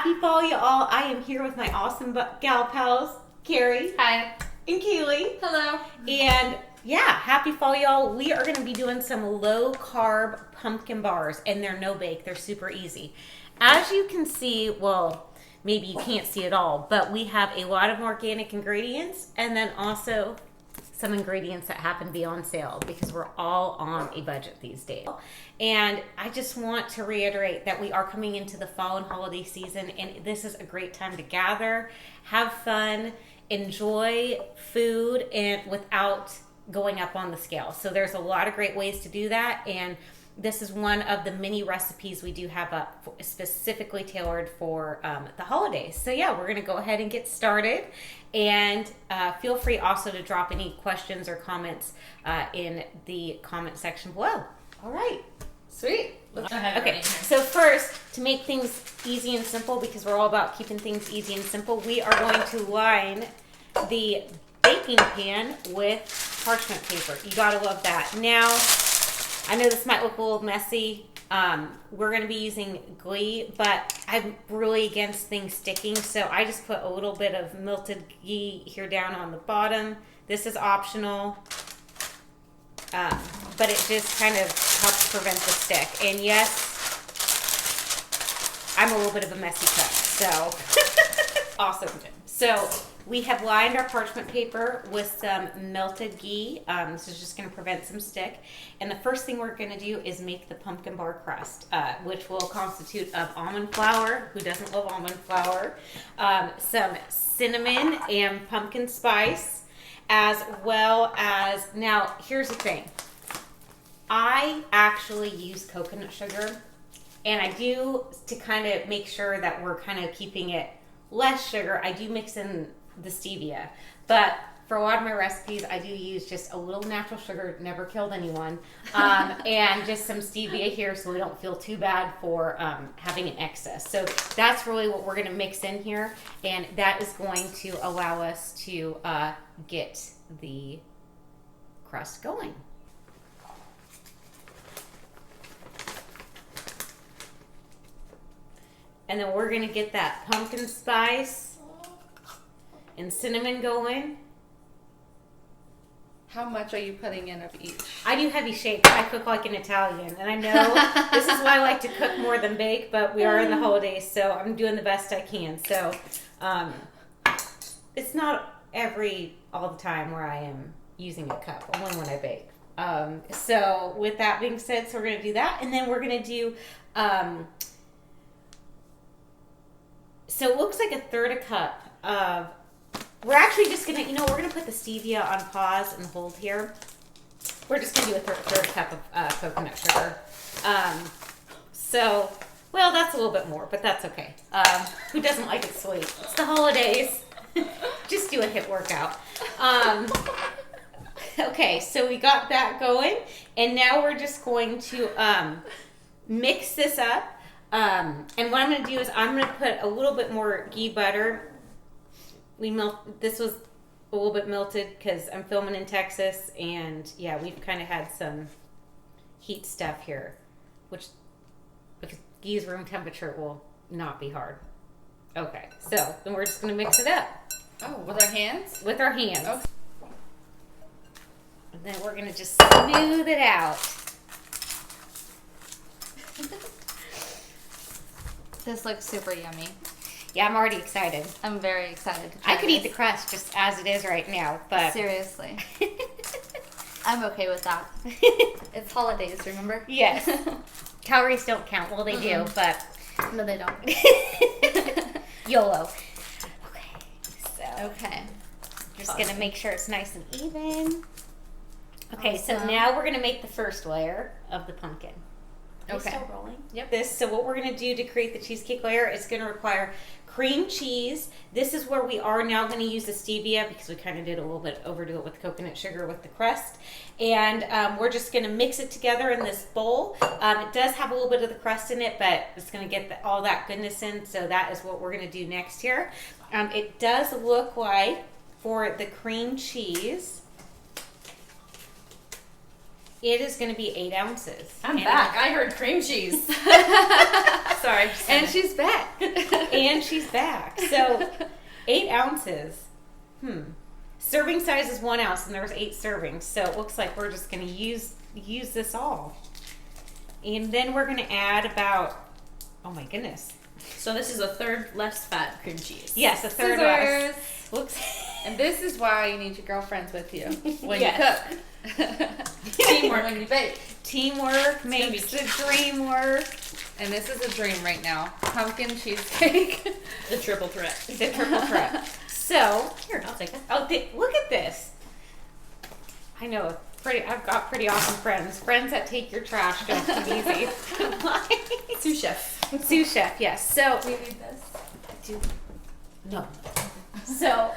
Happy fall, y'all. I am here with my awesome gal pals, Carrie. Hi. And Kaylee. Hello. And yeah, happy fall, y'all. We are going to be doing some low carb pumpkin bars, and they're no bake. They're super easy. As you can see, well, maybe you can't see it all, but we have a lot of organic ingredients and then also some ingredients that happen to be on sale because we're all on a budget these days. And I just want to reiterate that we are coming into the fall and holiday season, and this is a great time to gather, have fun, enjoy food, and without going up on the scale. So there's a lot of great ways to do that, and this is one of the many recipes we do have up specifically tailored for the holidays. So yeah, we're going to go ahead and get started. And feel free also to drop any questions or comments in the comment section below. All right. Sweet. Let's go ahead. Okay, so first, to make things easy and simple, because we're all about keeping things easy and simple, we are going to line the baking pan with parchment paper. You gotta love that. Now, I know this might look a little messy. We're going to be using ghee, but I'm really against things sticking, so I just put a little bit of melted ghee here down on the bottom. This is optional, but it just kind of helps prevent the stick. And yes, I'm a little bit of a messy cook, so awesome. So we have lined our parchment paper with some melted ghee. This is just going to prevent some stick. And the first thing we're going to do is make the pumpkin bar crust, which will constitute of almond flour. Who doesn't love almond flour? Some cinnamon and pumpkin spice, as well as, now here's the thing. I actually use coconut sugar, and I do, to kind of make sure that we're kind of keeping it less sugar, I do mix in the stevia, but for a lot of my recipes I do use just a little natural sugar, never killed anyone, and just some stevia here so we don't feel too bad for having an excess. So that's really what we're going to mix in here, and that is going to allow us to get the crust going. And then we're going to get that pumpkin spice and cinnamon going. How much are you putting in of each? I do heavy shakes. I cook like an Italian. And I know this is why I like to cook more than bake, but we are in the holidays, so I'm doing the best I can. So it's not all the time where I am using a cup, only when I bake. So with that being said, so we're going to do that. And then we're going to do... so it looks like a third a cup of... We're actually just going to, we're going to put the stevia on pause and hold here. We're just going to do a third cup of coconut sugar. So, well, that's a little bit more, but that's okay. Who doesn't like it sweet? It's the holidays. Just do a HIIT workout. Okay, so we got that going. And now we're just going to mix this up. And what I'm going to do is I'm going to put a little bit more ghee butter. This was a little bit melted because I'm filming in Texas, and yeah, we've kind of had some heat stuff here, because ghee's room temperature will not be hard. Okay, so then we're just going to mix it up. Oh, with our hands? With our hands. Okay. And then we're going to just smooth it out. This looks super yummy. Yeah, I'm already excited. I'm very excited to try I could this. eat the crust just as it is right now, but... Seriously. I'm okay with that. It's holidays, remember? Yes. Calories don't count. Well, they do, but... No, they don't. YOLO. Okay, so... Okay. Just going to make sure it's nice and even. Okay, so Awesome. now we're going to make the first layer of the pumpkin. Are you Okay. still rolling? Yep. So what we're going to do to create the cheesecake layer is going to require cream cheese. This is where we are now going to use the stevia because we kind of did a little bit overdo it with coconut sugar with the crust. And we're just going to mix it together in this bowl. It does have a little bit of the crust in it, but it's going to get all that goodness in. So that is what we're going to do next here. It does look like for the cream cheese... It is going to be 8 ounces. I'm back. I heard cream cheese. Sorry. And she's back. And she's back. So 8 ounces. Serving size is 1 ounce, and there's 8 servings. So it looks like we're just going to use this all. And then we're going to add about, oh my goodness. So this is a third less fat cream cheese. Yes, a third Scissors. less. Looks. And this is why you need your girlfriends with you when Yes. you cook. Teamwork when you bake. Teamwork makes the dream work. And this is a dream right now. Pumpkin cheesecake. The triple threat. The triple threat. So, Here, I'll take it. oh, look at this. I know, I've got pretty awesome friends. Friends that take your trash, don't come easy. Sous chef. Sous chef, yes. So, Do you need this? no. So,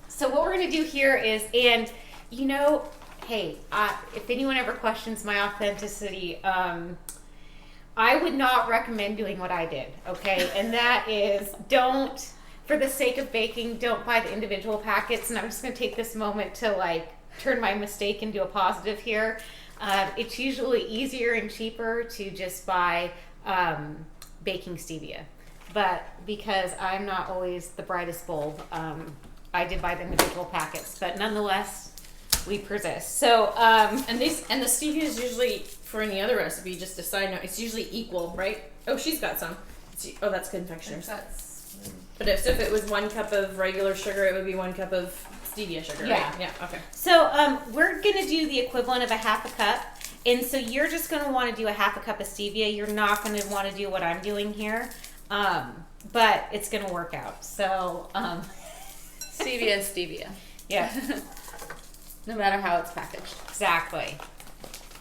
so what we're gonna do here is, and you know, hey, if anyone ever questions my authenticity, I would not recommend doing what I did, okay? And that is, don't, for the sake of baking, don't buy the individual packets. And I'm just gonna take this moment to like turn my mistake into a positive here. It's usually easier and cheaper to just buy baking stevia. But because I'm not always the brightest bulb, I did buy the individual packets. But nonetheless, we persist. So, And the stevia is usually, for any other recipe, just a side note, it's usually equal, right? Oh, she's got some. Oh, that's confectioners. But if it was 1 cup of regular sugar, it would be 1 cup of stevia sugar, Yeah. right? Yeah, okay. So we're gonna do the equivalent of a half a cup. And so you're just gonna wanna do a half a cup of stevia. You're not gonna wanna do what I'm doing here. But it's gonna work out. So, Stevia is stevia. yeah, No matter how it's packaged. exactly.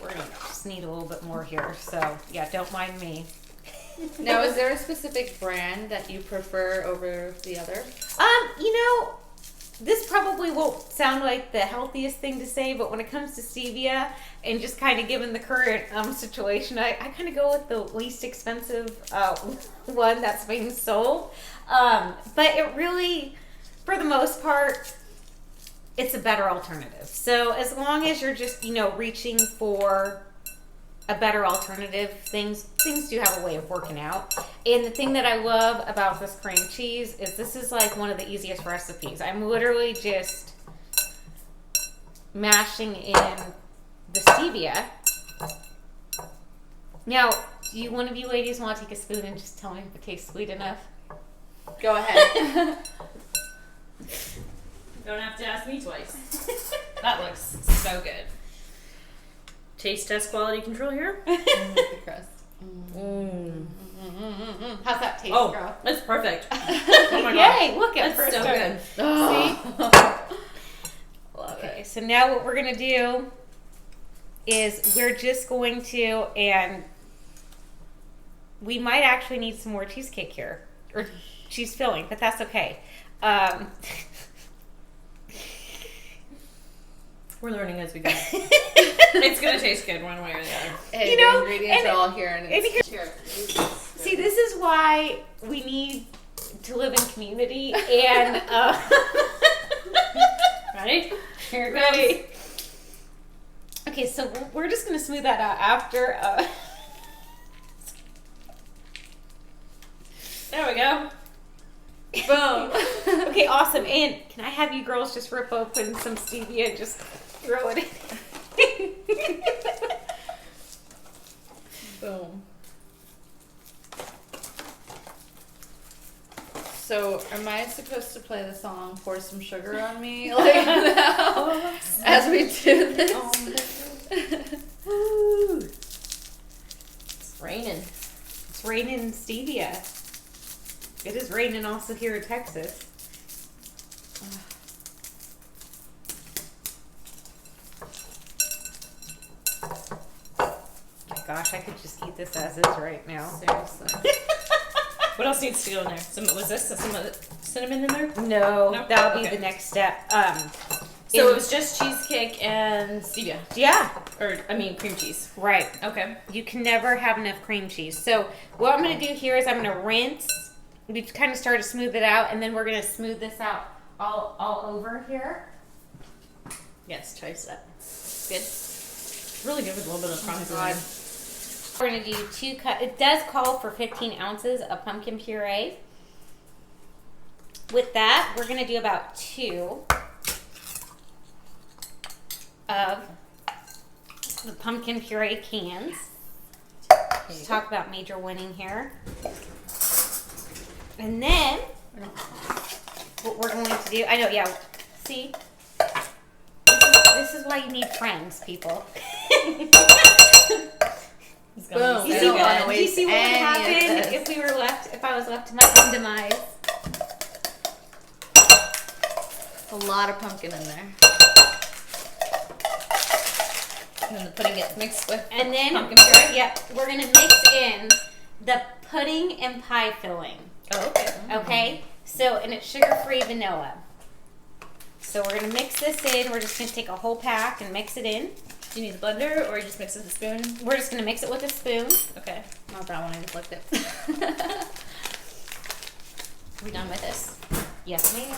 We're gonna just need a little bit more here. So yeah, don't mind me. Now, is there a specific brand that you prefer over the other? You know, this probably won't sound like the healthiest thing to say, but when it comes to stevia and just kind of given the current situation, I kind of go with the least expensive one that's being sold. But it really, for the most part, it's a better alternative. So as long as you're just, you know, reaching for a better alternative, things do have a way of working out. And the thing that I love about this cream cheese is this is like one of the easiest recipes. I'm literally just mashing in the stevia. Now, do one of you ladies want to take a spoon and just tell me if it tastes sweet enough? Go ahead. Don't have to ask me twice. That looks so good. Taste test quality control here. The crust. How's that taste, Oh, girl? that's perfect. Oh my god. Yay, look at That's first so time. good. See? Love Okay, it. so now what we're gonna do is we're just going to, and we might actually need some more cheesecake here, or cheese filling, but that's okay. We're learning as we go. It's gonna taste good one way or the other. Hey, You the know, ingredients and- are all here, and and it's here- Cheers. See, this is why we need to live in community, and Ready? here it goes. Okay, so we're just gonna smooth that out after. There we go. Boom. Okay, awesome. And can I have you girls just rip open some stevia and just throw it in? Boom. So, am I supposed to play the song "Pour Some Sugar on Me" like now as we do this? Woo! It's raining. It's raining in stevia. It is raining also here in Texas. My gosh, I could just eat this as is right now. Seriously. What else needs to go in there? Was this some of the cinnamon in there? No, No? that'll be Okay. the next step. So it was just cheesecake and stevia, yeah, or I mean cream cheese. right. Okay. You can never have enough cream cheese. So what I'm going to do here is I'm going to rinse. We've kind of started to smooth it out, and then we're going to smooth this out all over here. Yes, trace that. Good. Really good with a little bit of crumbs in God. there. We're going to do 2 cups. It does call for 15 ounces of pumpkin puree. with that, we're gonna do about 2 of the pumpkin puree cans. Let's talk about major winning here. And then, what we're going to do, I know, yeah, see? This is why you need friends, people. Boom. Do you see what would happen if I was left to my own demise? A lot of pumpkin in there. And then the pudding gets mixed with And then, pumpkin puree. yep, we're gonna mix in the pudding and pie filling. Oh, okay. Okay? So, and it's sugar-free vanilla. So we're gonna mix this in. We're just gonna take a whole pack and mix it in. Do you need a blender or you just mix it with a spoon? We're just gonna mix it with a spoon. Okay. Not that one, I just licked it. Are we done with this? Yes, ma'am.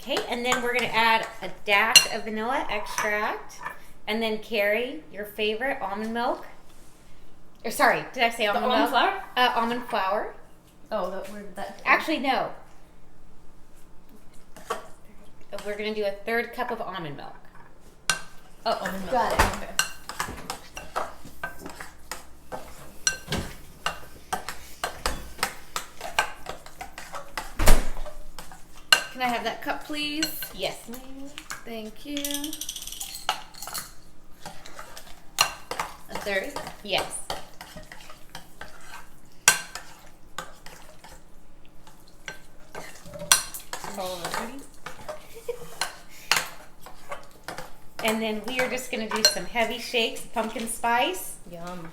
Okay, and then we're gonna add a dash of vanilla extract, and then Carrie, your favorite almond milk. Or sorry, did I say almond milk? almond flour? Almond flour. Oh, where did that? Actually, no. We're gonna do a 1/3 cup of almond milk. Oh, almond milk. Got it. Okay. Can I have that cup, please? Yes, ma'am. Thank you. A 1/3? Yes. Alrighty. And then we are just gonna do some heavy shakes, pumpkin spice, Yum.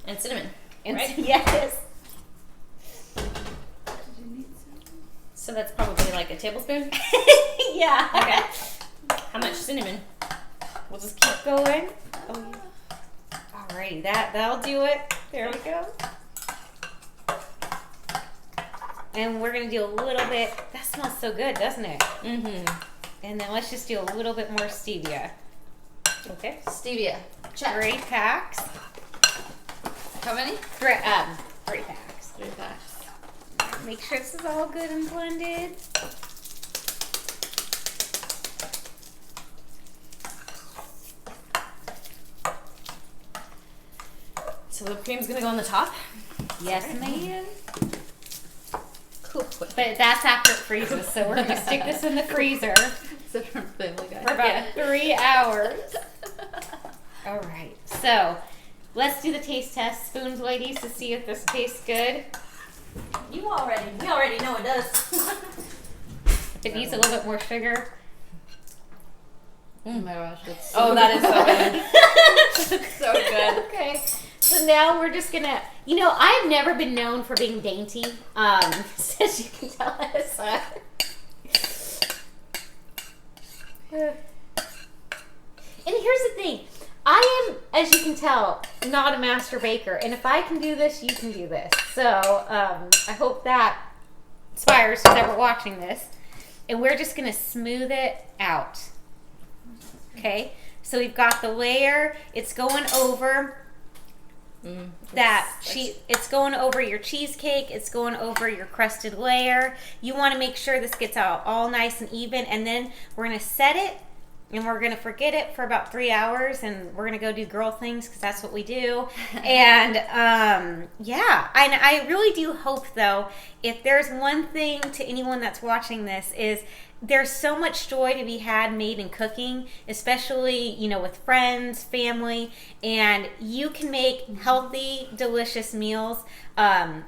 And cinnamon. and Right. yes. So that's probably like a tablespoon. Yeah. Okay. How much cinnamon? We'll just keep going. Oh, yeah. Alrighty, that'll do it. There we go. And we're gonna do a little bit. That smells so good, doesn't it? Mm-hmm. And then let's just do a little bit more stevia. Okay. Stevia. Check. 3 packs. How many? 3 packs. 3 packs. Make sure this is all good and blended. So the cream's gonna go on the top. Yes, ma'am. Cool. But that's after it freezes, so we're gonna stick this in the freezer So from Family Guy. for about 3 hours. All right, so let's do the taste test. Spoons, ladies, to see if this tastes good. We already know it does. If it needs a little bit more sugar. Oh my gosh, that's Oh, that is so good. so good. Okay, so now we're just gonna, I've never been known for being dainty, as you can tell us. And here's the thing, I am, as you can tell, not a master baker, and if I can do this, you can do this. So I hope that inspires who's ever watching this. And we're just gonna smooth it out. Okay, so we've got the layer. It's going over it's going over your cheesecake. It's going over your crusted layer. You want to make sure this gets out all nice and even, and then we're gonna set it. And we're going to forget it for about 3 hours, and we're going to go do girl things because that's what we do. And, yeah. And I really do hope, though, if there's one thing to anyone that's watching this is there's so much joy to be had made in cooking, especially, with friends, family, and you can make healthy, delicious meals. And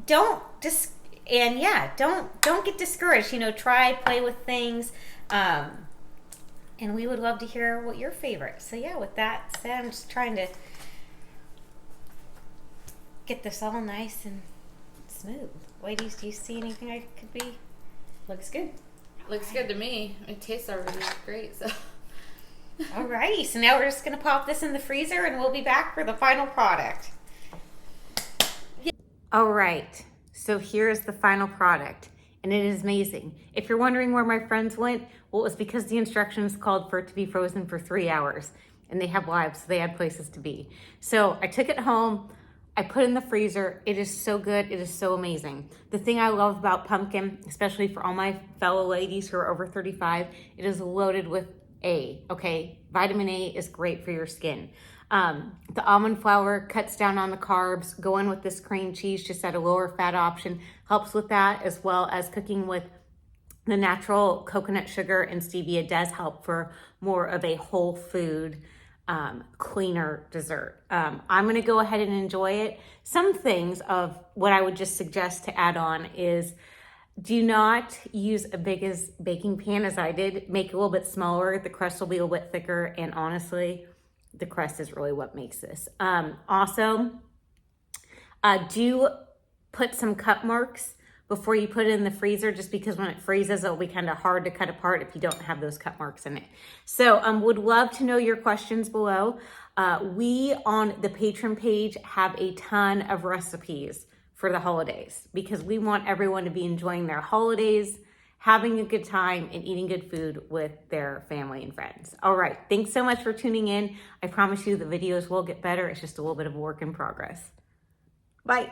don't get discouraged. Try, play with things. And we would love to hear what your favorite. So yeah, with that said, I'm just trying to get this all nice and smooth. Ladies, do you see anything I could be? Looks good. Looks good to me. It tastes already great. So. Alrighty, so now we're just gonna pop this in the freezer, and we'll be back for the final product. All right, so here's the final product. and it is amazing. If you're wondering where my friends went, well, it was because the instructions called for it to be frozen for 3 hours, and they have lives, so they had places to be. So I took it home, I put it in the freezer. It is so good, it is so amazing. The thing I love about pumpkin, especially for all my fellow ladies who are over 35, it is loaded with A, okay? Vitamin A is great for your skin. The almond flour cuts down on the carbs. Going with this cream cheese just at a lower fat option helps with that, as well as cooking with the natural coconut sugar and stevia does help for more of a whole food, cleaner dessert. I'm gonna go ahead and enjoy it. Some things of what I would just suggest to add on is do not use a big as baking pan as I did. Make it a little bit smaller. The crust will be a little bit thicker, and honestly, the crust is really what makes this. Also, do put some cut marks before you put it in the freezer, just because when it freezes, it'll be kind of hard to cut apart if you don't have those cut marks in it. So would love to know your questions below. We on the Patreon page have a ton of recipes for the holidays because we want everyone to be enjoying their holidays, having a good time, and eating good food with their family and friends. All right, thanks so much for tuning in. I promise you the videos will get better. It's just a little bit of a work in progress. Bye.